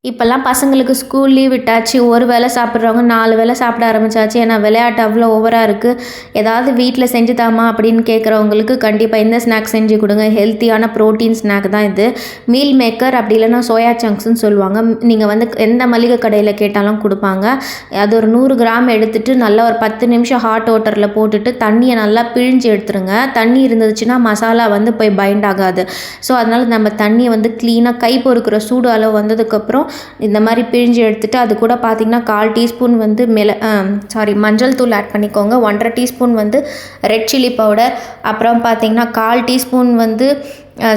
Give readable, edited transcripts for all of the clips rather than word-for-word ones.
இப்போல்லாம் பசங்களுக்கு school leave விட்டாச்சு. ஒரு வேளை சாப்பிட்றவங்க 4 வேளை சாப்பிட ஆரம்பிச்சாச்சு. ஏன்னா விளையாட்டு அவ்வளோ ஓவராக இருக்குது. ஏதாவது வீட்டில் செஞ்சு தாம்மா அப்படின்னு கேட்குறவங்களுக்கு கண்டிப்பாக இந்த ஸ்நாக் செஞ்சு கொடுங்க. ஹெல்த்தியான ப்ரோட்டீன் ஸ்நாக் தான் இது. மீல் மேக்கர் அப்படி இல்லைன்னா சோயா சங்க்ஸ்ன்னு சொல்லுவாங்க. நீங்கள் வந்து எந்த மளிகை கடையில் கேட்டாலும் கொடுப்பாங்க. அது ஒரு 100 கிராம் எடுத்துகிட்டு நல்லா ஒரு 10 நிமிஷம் ஹாட் வாட்டரில் போட்டுட்டு தண்ணியை நல்லா பிழிஞ்சு எடுத்துருங்க. தண்ணி இருந்துச்சுன்னா மசாலா வந்து போய் பைண்ட் ஆகாது. ஸோ அதனால் நம்ம தண்ணியை வந்து க்ளீனாக கை பொறுக்கிற சூடு அளவு வந்ததுக்கப்புறம் இந்த மாதிரி பிழிஞ்சு எடுத்துகிட்டு அது கூட பார்த்திங்கன்னா 1/4 டீஸ்பூன் வந்து மஞ்சள் தூள் ஆட் பண்ணிக்கோங்க. 1/2 டீஸ்பூன் வந்து ரெட் சில்லி பவுடர், அப்புறம் பார்த்திங்கன்னா 1/4 டீஸ்பூன் வந்து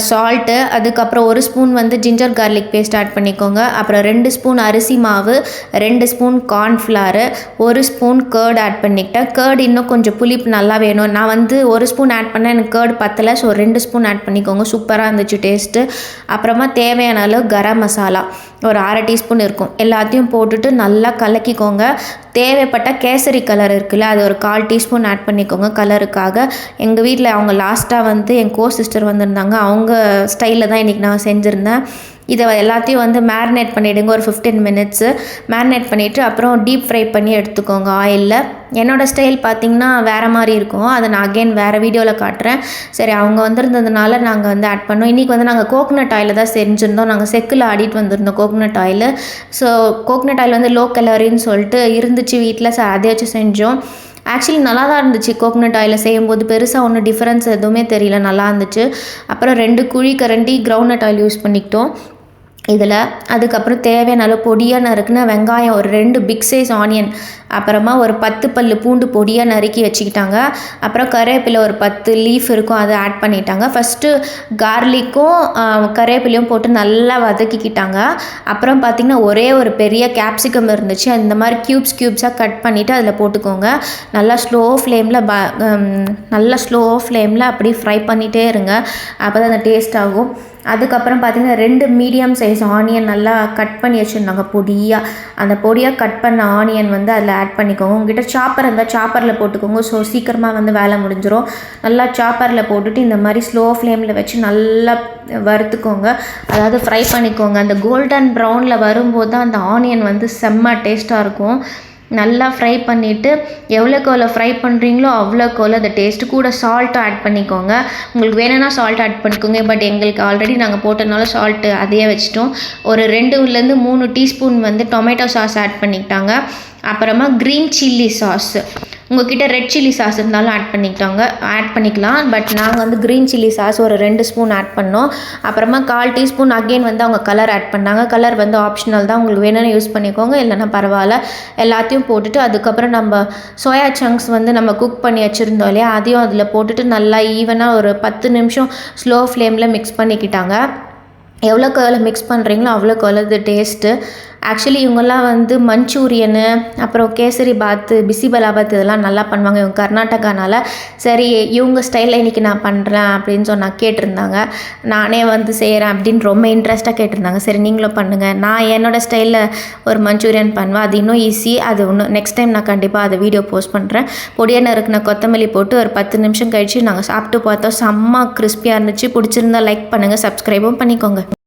சால்ட்டு, அதுக்கப்புறம் 1 ஸ்பூன் வந்து ஜிஞ்சர் கார்லிக் பேஸ்ட் ஆட் பண்ணிக்கோங்க. அப்புறம் 2 ஸ்பூன் அரிசி மாவு, 2 spoon cornflour, 1 spoon curd add பண்ணிக்கிட்டேன். கேர்டு இன்னும் கொஞ்சம் புளிப்பு நல்லா வேணும். நான் வந்து 1 ஸ்பூன் ஆட் பண்ணேன், எனக்கு கேர்டு பத்தலை. ஸோ 2 ஸ்பூன் ஆட் பண்ணிக்கோங்க. சூப்பராக இருந்துச்சு டேஸ்ட்டு. அப்புறமா தேவையான அளவு கரம் மசாலா ஒரு 1/2 டீஸ்பூன் இருக்கும். எல்லாத்தையும் போட்டுட்டு நல்லா கலக்கிக்கோங்க. தேவைப்பட்ட கேசரி கலர் இருக்குல்ல, அது ஒரு 1/4 டீஸ்பூன் ஆட் பண்ணிக்கோங்க கலருக்காக. எங்கள் வீட்டில் அவங்க லாஸ்ட்டாக வந்து என் சிஸ்டர் வந்திருந்தாங்க. அவங்க ஸ்டைலில் தான் இன்றைக்கி நான் செஞ்சுருந்தேன். இதை எல்லாத்தையும் வந்து மேரினேட் பண்ணிவிடுங்க. ஒரு 15 மினிட்ஸு மேரினேட் பண்ணிவிட்டு அப்புறம் டீப் ஃப்ரை பண்ணி எடுத்துக்கோங்க ஆயிலில். என்னோடய ஸ்டைல் பார்த்திங்கன்னா வேறு மாதிரி இருக்கும். அதை நான் அகெயின் வேறு வீடியோவில் காட்டுறேன். சரி, அவங்க வந்திருந்ததுனால நாங்கள் வந்து ஆட் பண்ணோம். இன்றைக்கி வந்து நாங்கள் கோகனட் ஆயிலில் தான் செஞ்சுருந்தோம். நாங்கள் செக்கில் ஆடிட்டு வந்திருந்தோம் coconut oil. So coconut oil வந்து லோ கலரின்னு சொல்லிட்டு இருந்துச்சு வீட்டில். அதை வச்சு செஞ்சோம். ஆக்சுவலி நல்லா தான் இருந்துச்சு. கோகனட் ஆயிலில் செய்யும்போது பெருசாக ஒன்றும் டிஃப்ரென்ஸ் எதுவுமே தெரியல, நல்லா இருந்துச்சு. அப்புறம் 2 குழிக்கரண்டி கிரவுண்ட்நட் ஆயில் யூஸ் பண்ணிக்கிட்டோம் இதில். அதுக்கப்புறம் தேவையான அளவு பொடியாக நறுக்குன வெங்காயம், ஒரு 2 பிக் சைஸ் ஆனியன், அப்புறமா ஒரு 10 பல்லு பூண்டு பொடியாக நறுக்கி வச்சுக்கிட்டாங்க. அப்புறம் கருவேப்பிலை ஒரு 10 லீஃப் இருக்கும், அதை ஆட் பண்ணிட்டாங்க. ஃபஸ்ட்டு கார்லிக்கும் கருவேப்பிலையும் போட்டு நல்லா வதக்கிக்கிட்டாங்க. அப்புறம் பார்த்திங்கன்னா ஒரே ஒரு பெரிய கேப்சிகம் இருந்துச்சு. இந்த மாதிரி க்யூப்ஸாக கட் பண்ணிவிட்டு அதில் போட்டுக்கோங்க. நல்லா ஸ்லோ ஃப்ளேமில் அப்படி ஃப்ரை பண்ணிகிட்டே இருங்க. அப்போ தான் அந்த டேஸ்ட் ஆகும். அதுக்கப்புறம் பார்த்திங்கன்னா 2 மீடியம் சைஸ் ஆனியன் நல்லா கட் பண்ணி வச்சுருந்தாங்க பொடியாக. அந்த பொடியாக கட் பண்ண ஆனியன் வந்து அதில் ஆட் பண்ணிக்கோங்க. உங்கள்கிட்ட சாப்பர் இருந்தால் சாப்பரில் போட்டுக்கோங்க. ஸோ சீக்கிரமாக வந்து வேலை முடிஞ்சிடும். நல்லா சாப்பரில் போட்டுட்டு இந்த மாதிரி ஸ்லோ ஃப்ளேமில் வச்சு நல்லா வறுத்துக்கோங்க. அதாவது ஃப்ரை பண்ணிக்கோங்க. அந்த கோல்டன் ப்ரௌனில் வரும்போது தான் அந்த ஆனியன் வந்து செம்ம டேஸ்ட்டாக இருக்கும். நல்லா ஃப்ரை பண்ணிவிட்டு எவ்வளோக்கு எவ்வளோ ஃப்ரை பண்ணுறீங்களோ அவ்வளோக்கு எவ்வளோ அந்த டேஸ்ட்டு. கூட சால்ட்டும் ஆட் பண்ணிக்கோங்க. உங்களுக்கு வேணும்னா சால்ட் ஆட் பண்ணிக்கோங்க. பட் எங்களுக்கு ஆல்ரெடி நாங்கள் போட்டதுனால சால்ட்டு அதையே வச்சுட்டோம். ஒரு 2லேருந்து 3 டீஸ்பூன் வந்து டொமேட்டோ சாஸ் ஆட் பண்ணிக்கிட்டாங்க. அப்புறமா க்ரீன் சில்லி சாஸ், உங்கள்கிட்ட ரெட் சில்லி சாஸ் இருந்தாலும் ஆட் பண்ணிக்கலாம். பட் நாங்கள் வந்து க்ரீன் சில்லி சாஸ் ஒரு 2 ஸ்பூன் ஆட் பண்ணோம். அப்புறமா 1/4 டீஸ்பூன் அகெயின் வந்து அவங்க கலர் ஆட் பண்ணாங்க. கலர் வந்து ஆப்ஷனல் தான், உங்களுக்கு வேணும்னு யூஸ் பண்ணிக்கோங்க, இல்லைன்னா பரவாயில்ல. எல்லாத்தையும் போட்டுட்டு அதுக்கப்புறம் நம்ம சோயா சங்க்ஸ் வந்து நம்ம குக் பண்ணி வச்சுருந்தோம் இல்லையா, அதையும் அதில் போட்டுட்டு நல்லா ஈவனாக ஒரு 10 நிமிஷம் ஸ்லோ ஃப்ளேமில் மிக்ஸ் பண்ணிக்கிட்டாங்க. எவ்வளோக்கு எவ்வளோ மிக்ஸ் பண்ணுறீங்களோ அவ்வளோக்கு எவ்வளோ டேஸ்ட்டு. ஆக்சுவலி இவங்கெல்லாம் வந்து மஞ்சூரியனு, அப்புறம் கேசரி பாத்து, பிசிபலாபாத் இதெல்லாம் நல்லா பண்ணுவாங்க. இவங்க கர்நாடகானால. சரி, இவங்க ஸ்டைலில் இன்றைக்கி நான் பண்ணுறேன் அப்படின்னு கேட்டிருந்தாங்க. நானே வந்து செய்கிறேன் அப்படின்னு ரொம்ப இன்ட்ரெஸ்ட்டாக கேட்டிருந்தாங்க. சரி, நீங்களும் பண்ணுங்கள். நான் என்னோடய ஸ்டைலில் ஒரு மஞ்சூரியன் பண்ணுவேன். அது இன்னும் ஈஸி. அது இன்னும் நெக்ஸ்ட் டைம் நான் கண்டிப்பாக அதை வீடியோ போஸ்ட் பண்ணுறேன். பொடியாக நறுக்குன கொத்தமல்லி போட்டு ஒரு 10 நிமிஷம் கழித்து நாங்கள் சாப்பிட்டு பார்த்தோம். செம்ம கிறிஸ்பியாக இருந்துச்சு. பிடிச்சிருந்தா லைக் பண்ணுங்கள், சப்ஸ்கிரைபும் பண்ணிக்கோங்க.